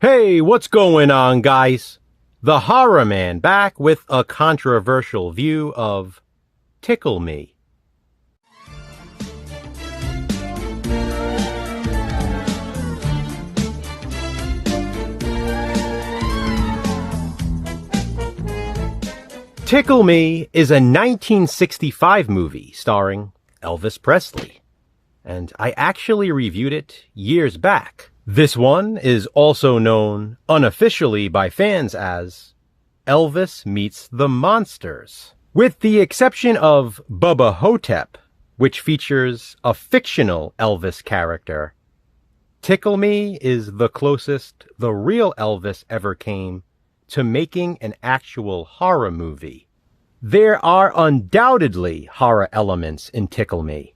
Hey, what's going on, guys? The Horror Man back with a controversial view of Tickle Me. Tickle Me is a 1965 movie starring Elvis Presley, and I actually reviewed it years back. This one is also known unofficially by fans as Elvis Meets the Monsters, with the exception of Bubba Hotep, which features a fictional Elvis character. Tickle Me is the closest the real Elvis ever came to making an actual horror movie. There are undoubtedly horror elements in Tickle Me,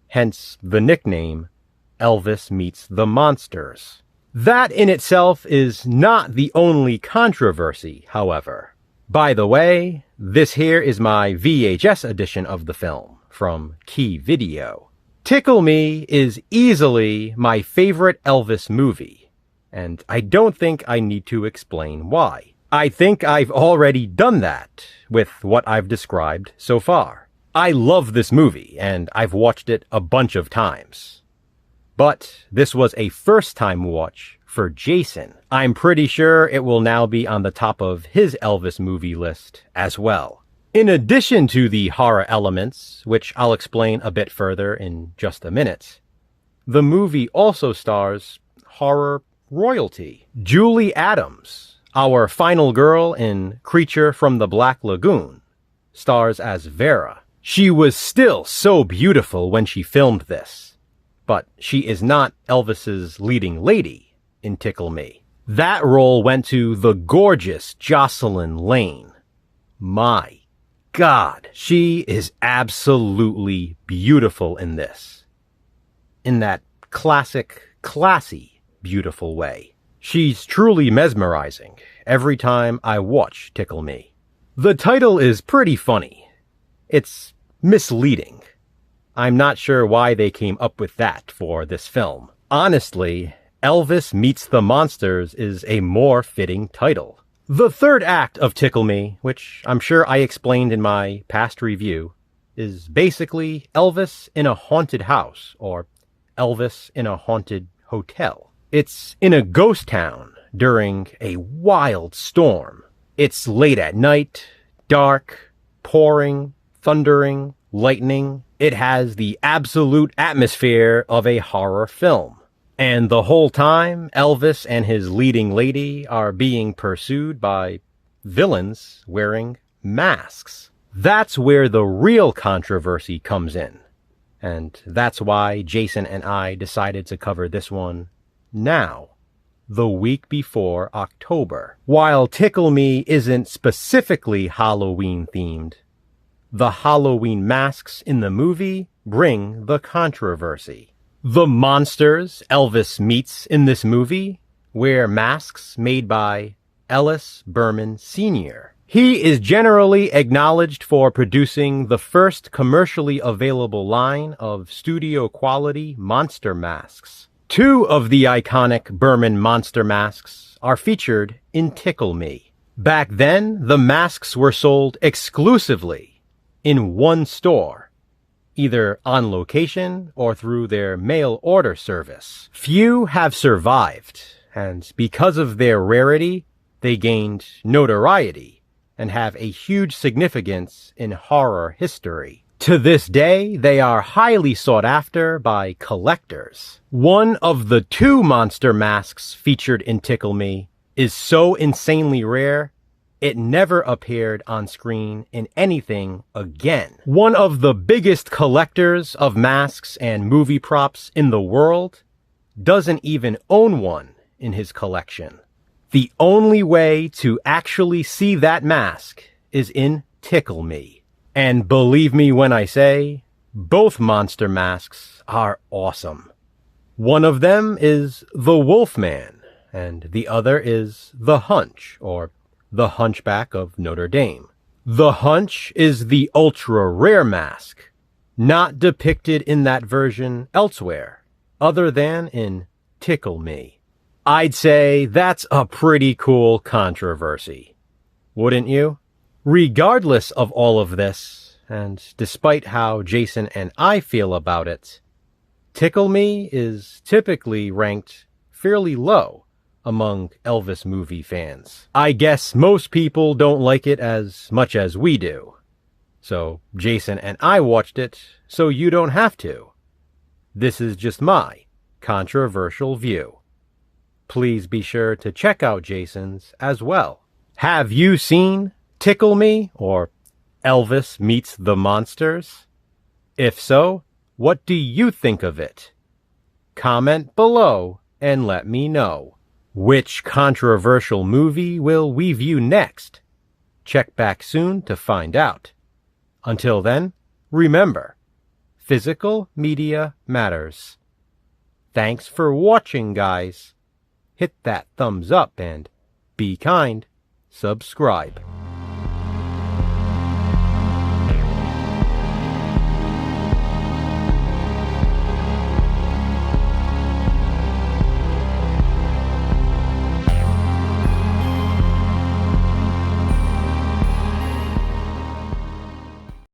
hence the nickname Elvis Meets the Monsters. That in itself is not the only controversy, however. By the way, this here is my VHS edition of the film from Key Video. Tickle Me is easily my favorite Elvis movie, and I don't think I need to explain why. I think I've already done that with what I've described so far. I love this movie, and I've watched it a bunch of times. But this was a first-time watch for Jason. I'm pretty sure it will now be on the top of his Elvis movie list as well. In addition to the horror elements, which I'll explain a bit further in just a minute, the movie also stars horror royalty. Julie Adams, our final girl in Creature from the Black Lagoon, stars as Vera. She was still so beautiful when she filmed this, but she is not Elvis's leading lady in Tickle Me. That role went to the gorgeous Jocelyn Lane. My God, she is absolutely beautiful in this. In that classic, classy, beautiful way. She's truly mesmerizing every time I watch Tickle Me. The title is pretty funny. It's misleading. I'm not sure why they came up with that for this film. Honestly, Elvis Meets the Monsters is a more fitting title. The third act of Tickle Me, which I'm sure I explained in my past review, is basically Elvis in a haunted house, or Elvis in a haunted hotel. It's in a ghost town during a wild storm. It's late at night, dark, pouring, thundering, lightning. It has the absolute atmosphere of a horror film. And the whole time, Elvis and his leading lady are being pursued by villains wearing masks. That's where the real controversy comes in. And that's why Jason and I decided to cover this one now, the week before October. While Tickle Me isn't specifically Halloween themed, the Halloween masks in the movie bring the controversy. The monsters Elvis meets in this movie wear masks made by Ellis Berman Sr. He is generally acknowledged for producing the first commercially available line of studio-quality monster masks. Two of the iconic Berman monster masks are featured in Tickle Me. Back then, the masks were sold exclusively in one store, either on location or through their mail order service. Few have survived, and because of their rarity, they gained notoriety and have a huge significance in horror history. To this day, they are highly sought after by collectors. One of the two monster masks featured in Tickle Me is so insanely rare, it never appeared on screen in anything again. One of the biggest collectors of masks and movie props in the world doesn't even own one in his collection. The only way to actually see that mask is in Tickle Me. And believe me when I say, both monster masks are awesome. One of them is the Wolfman, and the other is the Hunch, or the Hunchback of Notre Dame. The Hunch is the ultra-rare mask, not depicted in that version elsewhere, other than in Tickle Me. I'd say that's a pretty cool controversy. Wouldn't you? Regardless of all of this, and despite how Jason and I feel about it, Tickle Me is typically ranked fairly low among Elvis movie fans. I guess most people don't like it as much as we do. So Jason and I watched it, so you don't have to. This is just my controversial view. Please be sure to check out Jason's as well. Have you seen Tickle Me or Elvis Meets the Monsters? If so, what do you think of it? Comment below and let me know. Which controversial movie will we view next? Check back soon to find out. Until then, remember, physical media matters. Thanks for watching, guys. Hit that thumbs up and be kind. Subscribe.